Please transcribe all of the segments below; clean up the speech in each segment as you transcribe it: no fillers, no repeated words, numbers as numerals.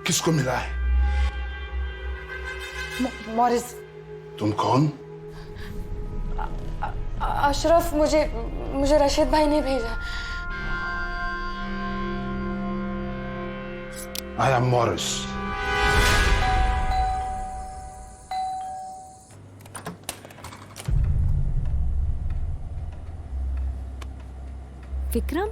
किसको मिला है? मॉरिस। तुम कौन? अशरफ, मुझे रशीद भाई ने भेजा। I am Morris. Vikram,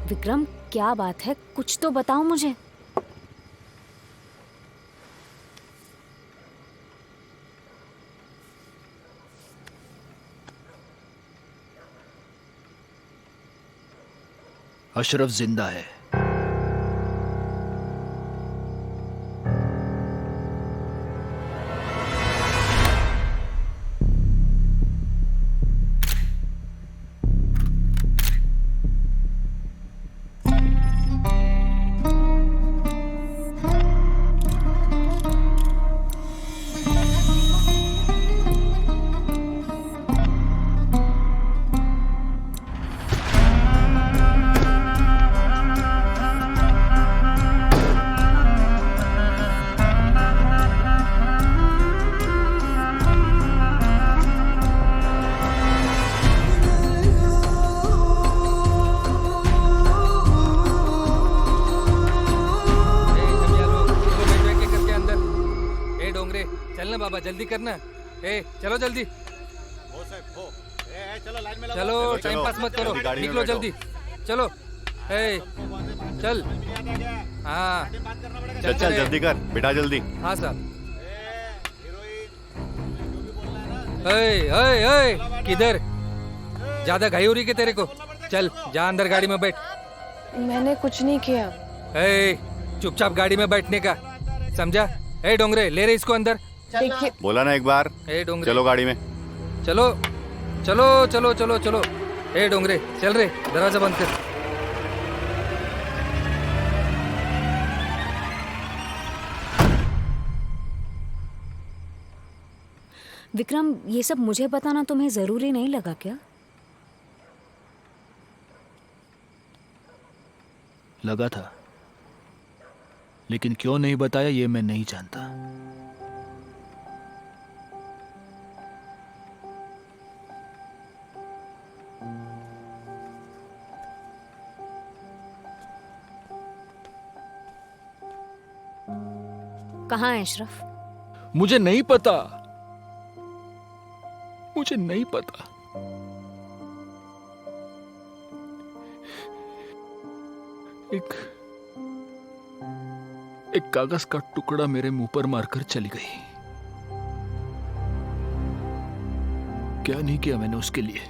Vikram क्या बात है, कुछ तो बताओ मुझे। अशरफ जिंदा है। बाबा जल्दी करना। चलो जल्दी। चलो लाइन में चलो, टाइम पास मत करो, निकलो जल्दी। चलो चल। हाँ चल जल्दी कर बेटा, जल्दी। हाँ साहब। किधर ज्यादा घाई हो रही है तेरे को? चल जा अंदर गाड़ी में बैठ। मैंने कुछ नहीं किया। चुपचाप गाड़ी में बैठने का, समझा? डोंगरे ले रहे इसको अंदर। देखिए, बोला ना एक बार। डोंगरे चलो गाड़ी में। चलो चलो चलो चलो चलो। डोंगरे चल रे, दरवाजा बंद कर। विक्रम, ये सब मुझे बताना तुम्हें जरूरी नहीं लगा क्या? लगा था, लेकिन क्यों नहीं बताया ये मैं नहीं जानता। कहाँ है अशरफ? मुझे नहीं पता, मुझे नहीं पता। एक कागज का टुकड़ा मेरे मुंह पर मारकर चली गई। क्या नहीं किया मैंने उसके लिए?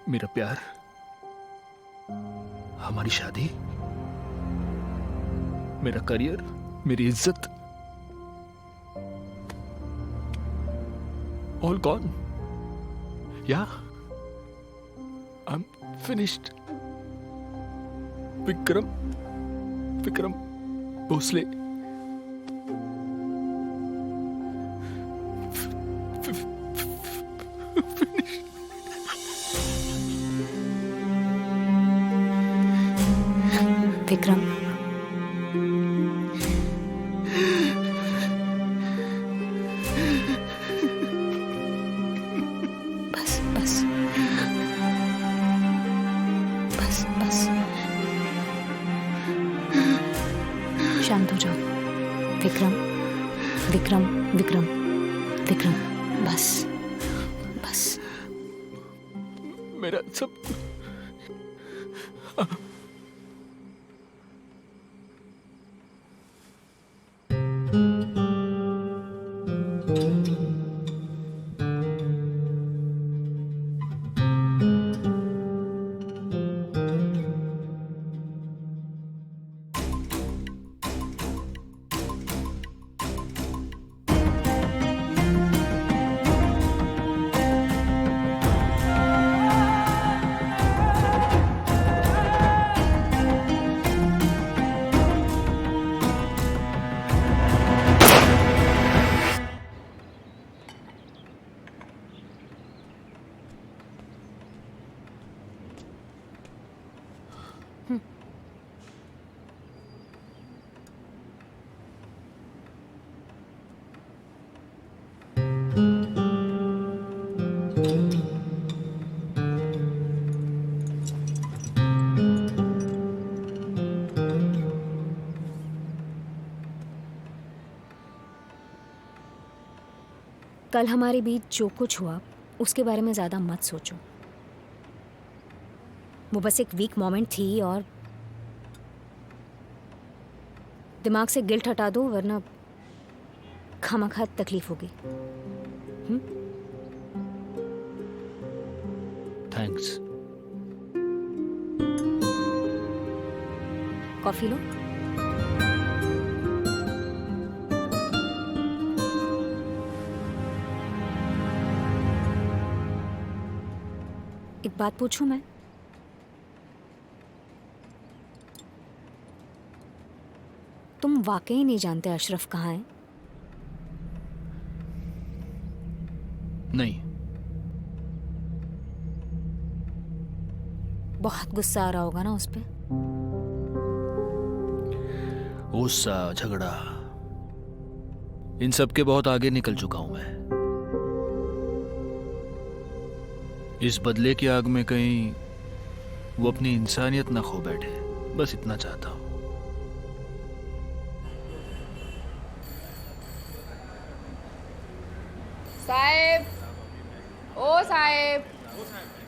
मेरा प्यार, हमारी शादी, मेरा करियर, मेरी इज्जत, ऑल गॉन। या I am finished. Vikram Bhosale Vikram, बस बस बस बस, शांत हो जाओ। विक्रम विक्रम विक्रम विक्रम, बस बस। मेरा सब कल हमारे बीच जो कुछ हुआ उसके बारे में ज़्यादा मत सोचो। वो बस एक वीक मोमेंट थी और दिमाग से गिल्ट हटा दो, वरना खामखा तकलीफ होगी। थैंक्स। कॉफी लो। एक बात पूछूं मैं? तुम वाकई नहीं जानते अशरफ कहाँ है? नहीं। बहुत गुस्सा आ रहा होगा ना उस पे? गुस्सा, झगड़ा, इन सब के बहुत आगे निकल चुका हूं मैं। इस बदले की आग में कहीं वो अपनी इंसानियत ना खो बैठे, बस इतना चाहता हूं। साहेब, ओ साहेब,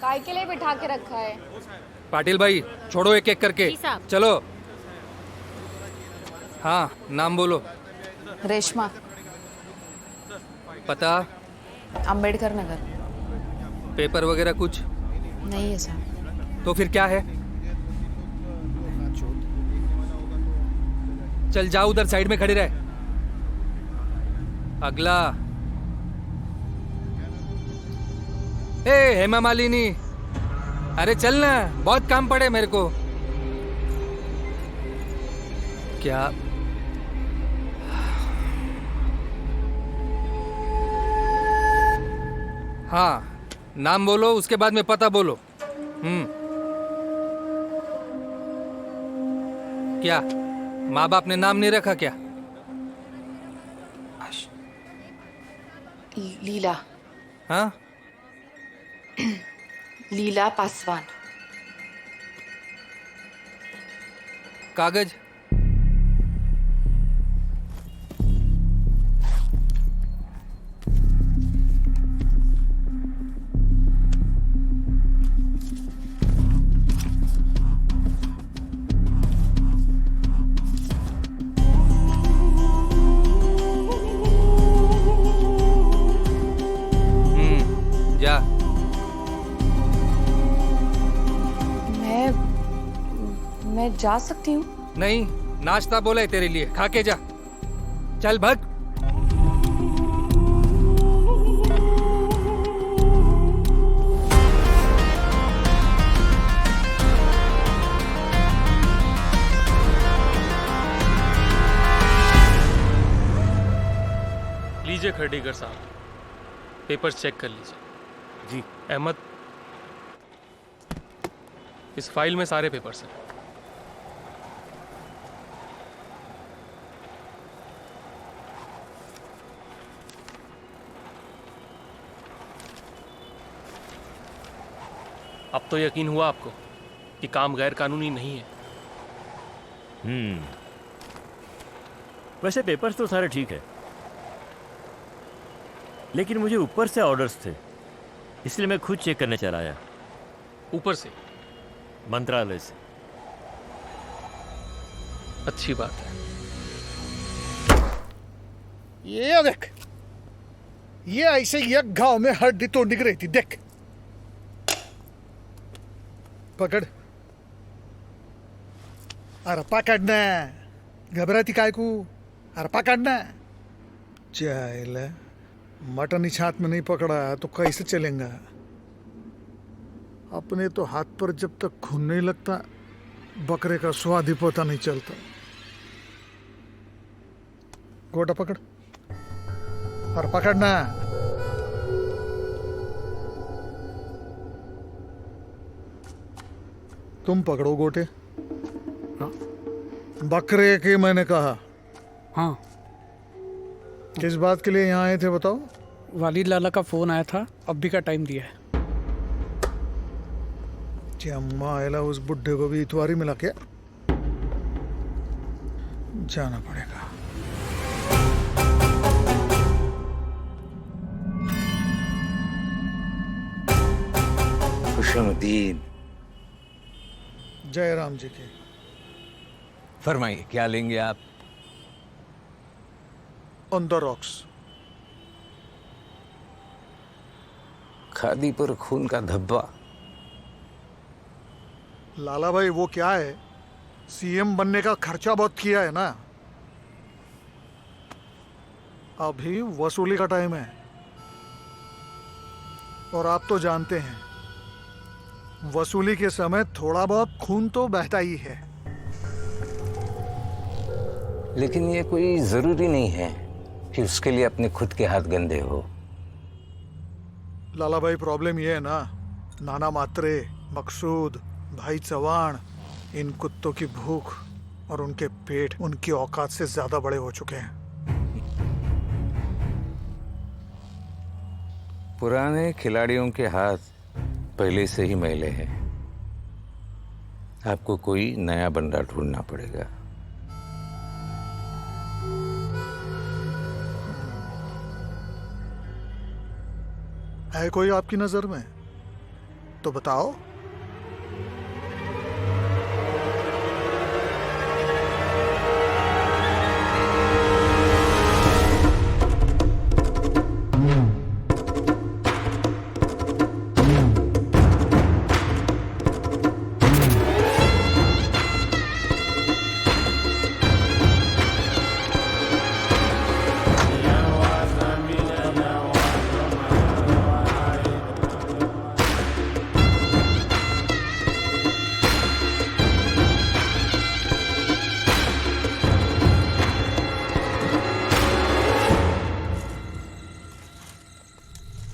काय के लिए बिठा के रखा है? पाटिल भाई छोड़ो एक एक करके, चलो। हाँ, नाम बोलो। रेशमा, पता? अंबेडकर नगर। पेपर वगैरह कुछ नहीं है साहब। तो फिर क्या है? चल जाओ, उधर साइड में खड़े रहे। अगला। ए हेमा मालिनी, अरे चल ना, बहुत काम पड़े मेरे को। क्या? हाँ, नाम बोलो, उसके बाद में पता बोलो। क्या माँ बाप ने नाम नहीं रखा क्या? लीला। हाँ, लीला पासवान। कागज? जा। मैं जा सकती हूँ? नहीं, नाश्ता बोला है तेरे लिए, खा के जा। चल भग। लीजिए खरडीकर साहब, पेपर्स चेक कर लीजिए। जी। अहमद, इस फाइल में सारे पेपर्स हैं। अब तो यकीन हुआ आपको कि काम गैर कानूनी नहीं है। वैसे पेपर्स तो सारे ठीक है, लेकिन मुझे ऊपर से ऑर्डर्स थे, इसलिए मैं खुद चेक करने चला आया। ऊपर से? मंत्रालय से। अच्छी बात है। ये देख, ये ऐसे एक गांव में हड्डी तोड़ने की रहती, देख। पकड़। अरे पकड़ना, घबराती काय को? अरे पकड़ना। चाहे मटन इस हाथ में नहीं पकड़ा तो कैसे चलेगा? अपने तो हाथ पर जब तक खून नहीं लगता बकरे का स्वाद ही पता नहीं चलता। गोटा पकड़ और पकड़ना। तुम पकड़ो गोटे। बकरे के मैंने कहा। हाँ। किस बात के लिए यहाँ आए थे बताओ? वालिद लाला का फोन आया था, अब्बी का टाइम दिया है। अम्मा आयला, उस बुढ़े को भी इतवारी मिला क्या? जाना पड़ेगा। खुशामदीद। जय राम जी की। फरमाइए क्या लेंगे आप? On the rocks. खादी पर खून का धब्बा। लाला भाई वो क्या है, सीएम बनने का खर्चा बहुत किया है ना, अभी वसूली का टाइम है। और आप तो जानते हैं वसूली के समय थोड़ा बहुत खून तो बहता ही है। लेकिन ये कोई जरूरी नहीं है कि उसके लिए अपने खुद के हाथ गंदे हो। लाला भाई प्रॉब्लम ये है ना, नाना मात्रे, मकसूद, भाई चौहान, इन कुत्तों की भूख और उनके पेट उनकी औकात से ज्यादा बड़े हो चुके हैं। पुराने खिलाड़ियों के हाथ पहले से ही मैले हैं। आपको कोई नया बंदा ढूंढना पड़ेगा। है कोई आपकी नजर में तो बताओ।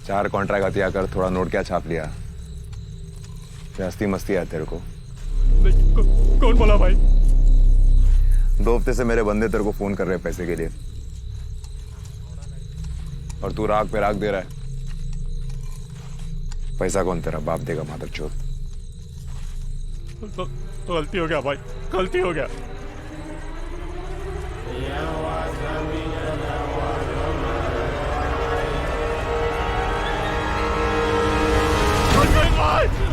चार कॉन्ट्रैक्ट हथिया कर थोड़ा नोट क्या छाप लिया। हस्ती मस्ती है तेरे को। कौन बोला भाई? 2 हफ्ते से मेरे बंदे तेरे को फोन कर रहे हैं पैसे के लिए, और तू राग पे राग दे रहा है। पैसा कौन तेरा बाप देगा मादरचोद? तो गलती हो गया भाई, गलती हो गया।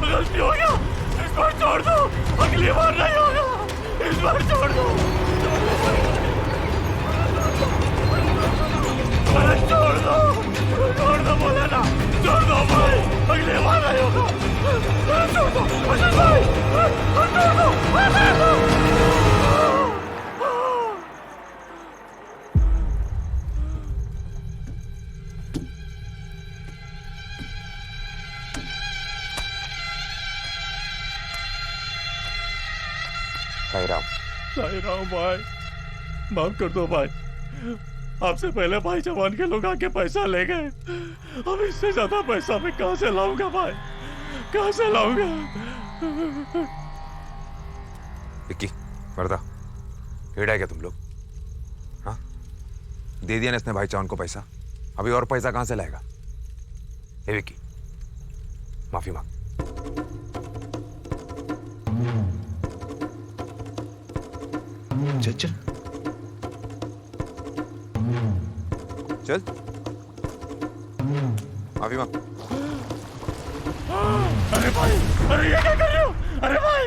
गलती हो गया, इस बार छोड़ दो, अगली बार नहीं होगा, इस बार छोड़ दो। अरे छोड़ दो बोला ना, छोड़ दो भाई, अगली बार नहीं होगा। छोड़ दो अशोक भाई, छोड़ दो। साईं राम भाई, माफ कर दो भाई। आपसे पहले भाई जवान के लोग आके पैसा ले गए, अब इससे ज्यादा पैसा मैं कहां से लाऊंगा भाई, कहां से लाऊंगा? विक्की, वर्दा, हेड़ा है क्या तुम लोग? हाँ, दे दिया ना इसने भाई चौहान को पैसा, अभी और पैसा कहां से लाएगा? ए विक्की, माफी मांग। चल चल चल, माफी मांग। अरे भाई, अरे ये क्या कर रहे हो? अरे भाई,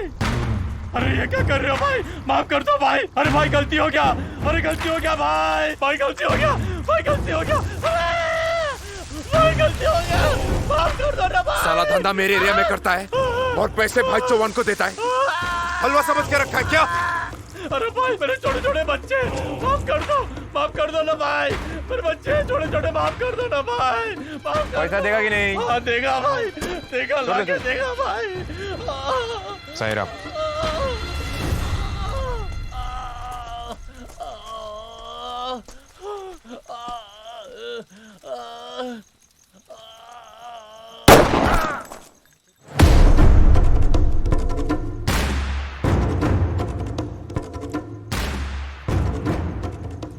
अरे ये क्या कर रहे हो भाई? माफ कर दो भाई। अरे भाई गलती हो गया, अरे गलती हो गया भाई, भाई गलती हो गया, भाई गलती हो गया, भाई गलती हो गया, माफ कर दो ना भाई। साला धंधा मेरे एरिया में करता है और पैसे भाई चौहान को देता है, हलवा समझ के रखा है क्या? अरे भाई मेरे छोटे छोटे बच्चे, माफ कर दो ना भाई, मेरे बच्चे छोटे छोटे, माफ कर दो ना भाई, माफ कर। पैसा देगा कि नहीं? हाँ देगा भाई, देगा, लाके देगा भाई। साईं राम।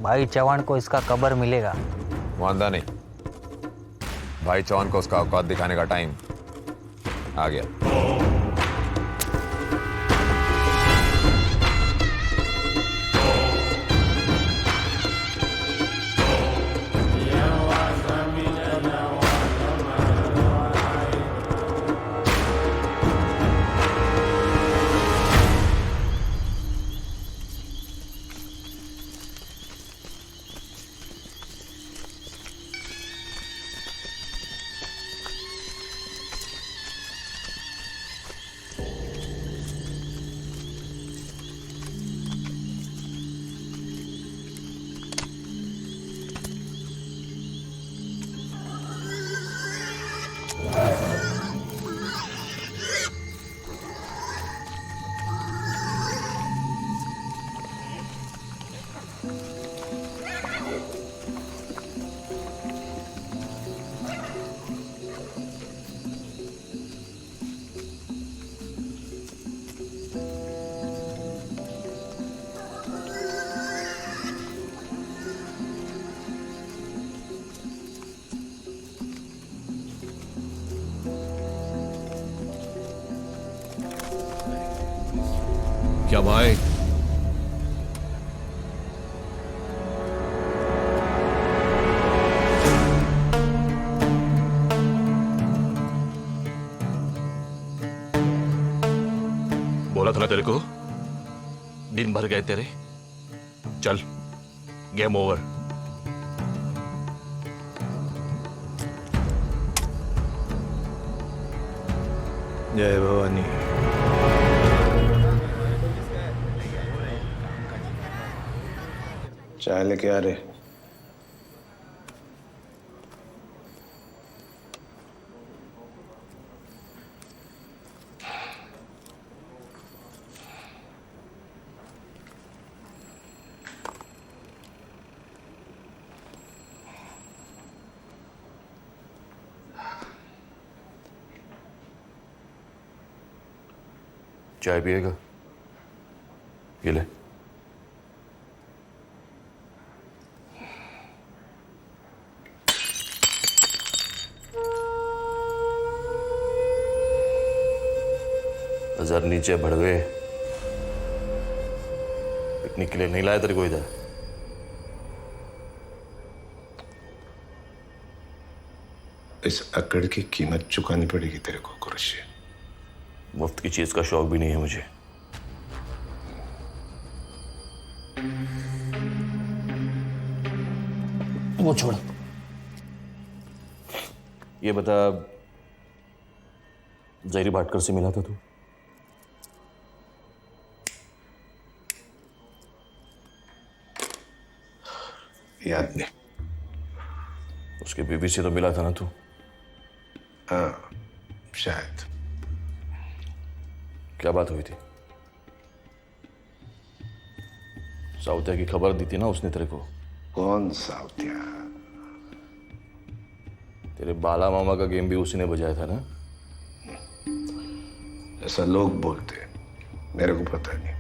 भाई चौहान को इसका कब्र मिलेगा। वांदा नहीं, भाई चौहान को उसका औकात दिखाने का टाइम आ गया। क्या भाई? बोला था ना तेरे को, दिन भर गए तेरे। चल, गेम ओवर। जय भवानी। चाय लेके आ रहे? चाय पिएगा? ये ले। हजार नीचे बढ़ गए। पिकनिक के लिए नहीं लाया तेरे को इधर। इस अकड़ की कीमत चुकानी पड़ेगी तेरे को कुरैशी। मुफ्त की चीज का शौक भी नहीं है मुझे। वो छोड़। ये बता, जयरी भाटकर से मिला था तू? याद नहीं। उसके बीबी से तो मिला था ना तू? हाँ, शायद। क्या बात हुई थी? साउथिया की खबर दी थी ना उसने तेरे को? कौन साउथिया? तेरे बाला मामा का गेम भी उसी ने बजाया था ना? ऐसा लोग बोलते हैं, मेरे को पता नहीं।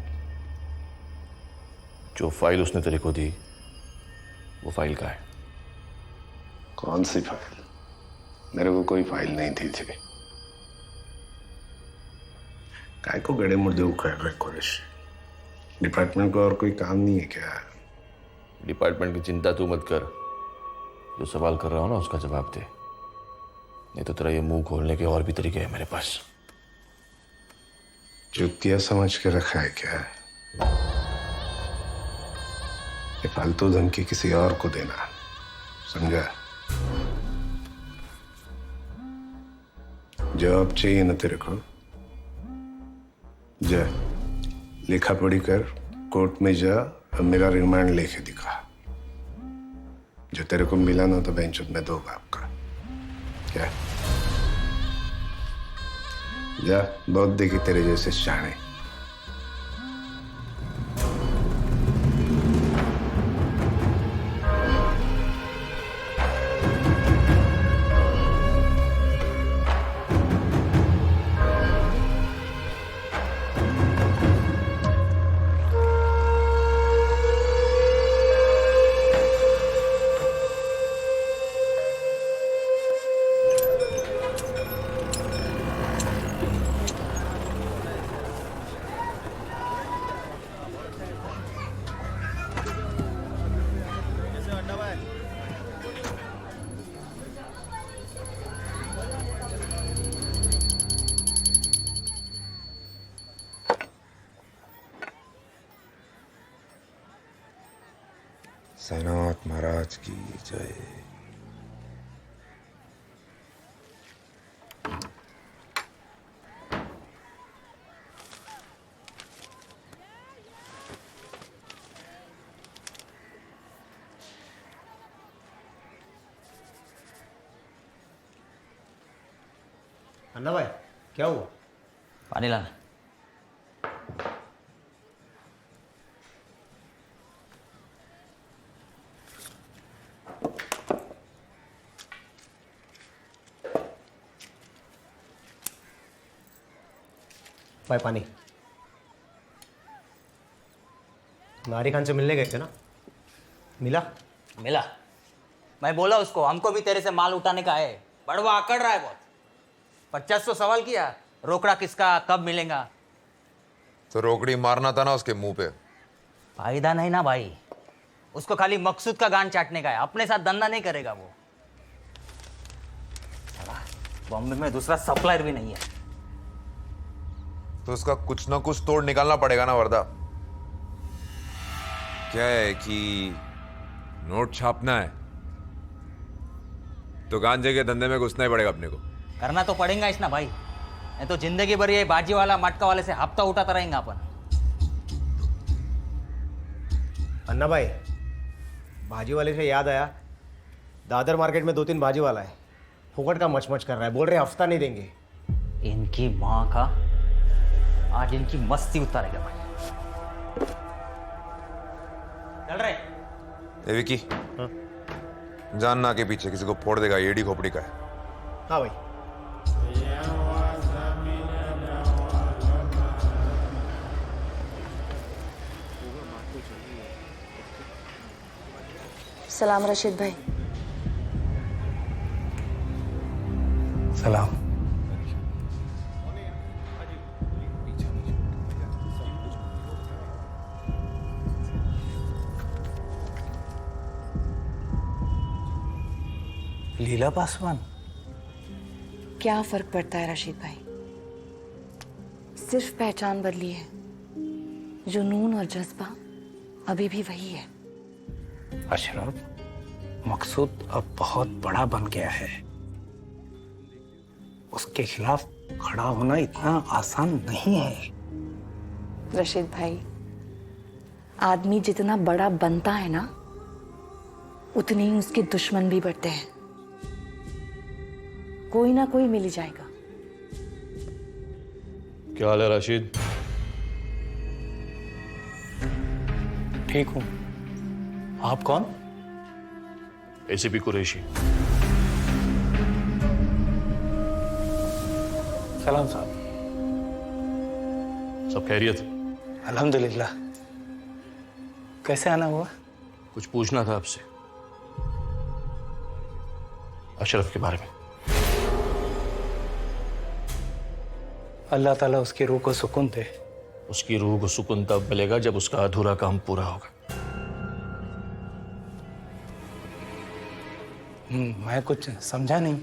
जो फाइल उसने तेरे को दी, वो फाइल का है? कौन सी फाइल? मेरे को कोई फाइल नहीं दी थी। काय को गड़े मुर्दे उखाड़ रहे कुरैशी? डिपार्टमेंट को और कोई काम नहीं है क्या? डिपार्टमेंट की चिंता तू मत कर। जो सवाल कर रहा हो ना उसका जवाब दे, नहीं तो तेरा ये मुंह खोलने के और भी तरीके हैं मेरे पास। चुतिया समझ के रखा है क्या? ये फालतू धमकी किसी और को देना, समझा? जवाब चाहिए ना तेरे को? जा, लिखा पढ़ी कर, कोर्ट में जा और मेरा रिमांड लेके दिखा। जो तेरे को मिला ना तो बेंच में दो बाप का। क्या? जा, बहुत देखी तेरे जैसे शाणे। सैनाथ महाराज की जय। अन्ना भाई क्या हुआ? पानी लाना। भाई पानी। नारी खान से मिलने गए थे ना, मिला? मिला। मैं बोला उसको हमको भी तेरे से माल उठाने का है, बड़वा अकड़ रहा है बहुत। 50 सवाल किया, रोकड़ा किसका, कब मिलेगा? तो रोकड़ी मारना था ना उसके मुंह पे। फायदा नहीं ना भाई, उसको खाली मकसूद का गांड चाटने का है, अपने साथ धंधा नहीं करेगा वो। बॉम्बे में दूसरा सप्लायर भी नहीं है। तो उसका कुछ ना कुछ तोड़ निकालना पड़ेगा ना वरदा। क्या है कि नोट छापना है तो गांजे के धंधे में घुसना ही पड़ेगा अपने को। करना तो पड़ेगा इस ना भाई, नहीं तो जिंदगी भर ये बाजी वाला मटका वाले से हफ्ता उठाता रहेंगे अपन। अन्ना भाई, भाजी वाले से याद आया, दादर मार्केट में 2-3 भाजी वाला है, फुकट का मचमच कर रहा है, बोल रहे हफ्ता नहीं देंगे। इनकी माँ का आज इनकी मस्ती उतारेगा भाई। चल रहे ए विकी, जानना के पीछे किसी को फोड़ देगा, एडी खोपड़ी का है। हाँ भाई। सलाम रशीद भाई। सलाम। लीला पासवान। क्या फर्क पड़ता है रशीद भाई, सिर्फ पहचान बदली है, जुनून और जज्बा अभी भी वही है। अशरफ, मकसूद अब बहुत बड़ा बन गया है, उसके खिलाफ खड़ा होना इतना आसान नहीं है। रशीद भाई, आदमी जितना बड़ा बनता है ना, उतने ही उसके दुश्मन भी बढ़ते हैं। कोई ना कोई मिल ही जाएगा। क्या हाल है राशिद? ठीक हूं, आप कौन? एसीपी कुरैशी। सलाम साहब। सब खैरियत? अल्हम्दुलिल्लाह। कैसे आना हुआ? कुछ पूछना था आपसे, अशरफ के बारे में। अल्लाह ताला उसकी रूह को सुकून दे। उसकी रूह को सुकून तब मिलेगा जब उसका अधूरा काम पूरा होगा। मैं कुछ समझा नहीं।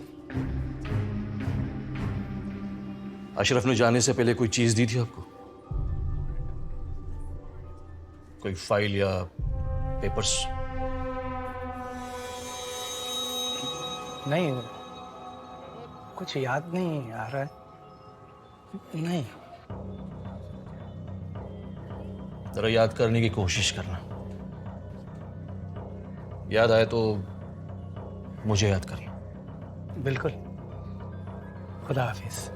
अशरफ ने जाने से पहले कोई चीज दी थी आपको? कोई फाइल या पेपर्स? नहीं, कुछ याद नहीं आ रहा है। नहीं। जरा याद करने की कोशिश करना, याद आए तो मुझे याद करिए। बिल्कुल। खुदा हाफिज।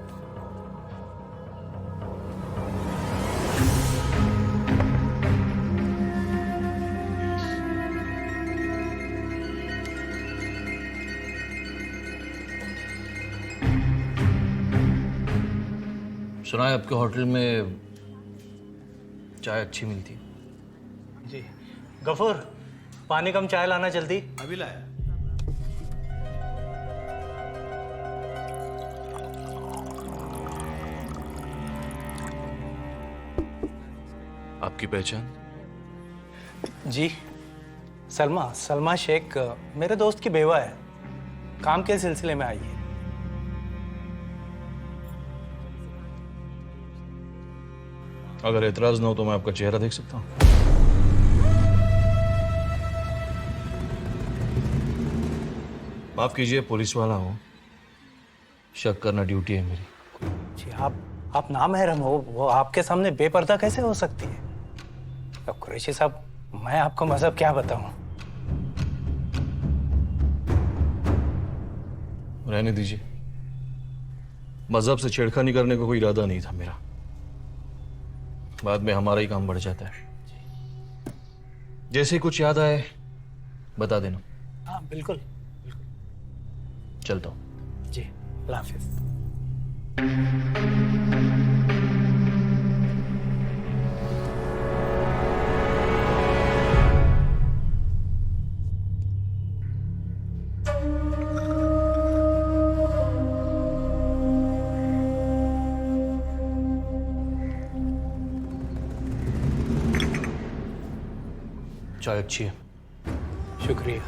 सुना है आपके होटल में चाय अच्छी मिलती है। जी। गफूर, पानी कम चाय लाना जल्दी। अभी लाया। आपकी पहचान? जी, सलमा शेख मेरे दोस्त की बेवा है, काम के सिलसिले में आई है। अगर एतराज ना हो तो मैं आपका चेहरा देख सकता हूँ? माफ कीजिए, पुलिस वाला हूँ, शक करना ड्यूटी है मेरी। जी, आप नामहरम हो, वो आपके सामने बेपर्दा कैसे हो सकती है? अब कुरैशी साहब, मैं आपको मजहब क्या बताऊं? रहने दीजिए, मजहब से छेड़खानी करने का कोई इरादा नहीं था मेरा। बाद में हमारा ही काम बढ़ जाता है। जैसे कुछ याद आए बता देना। हाँ बिल्कुल। चलता हूँ। जी अल्लाह हाफिज। चाय अच्छी है। शुक्रिया।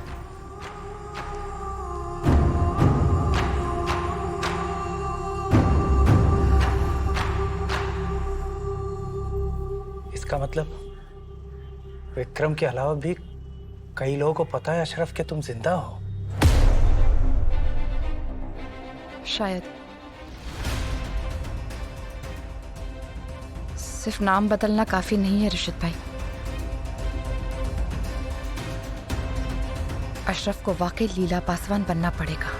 इसका मतलब विक्रम के अलावा भी कई लोगों को पता है अशरफ कि तुम जिंदा हो। शायद सिर्फ नाम बदलना काफी नहीं है ऋषित भाई। अशरफ को वाकई लीला पासवान बनना पड़ेगा।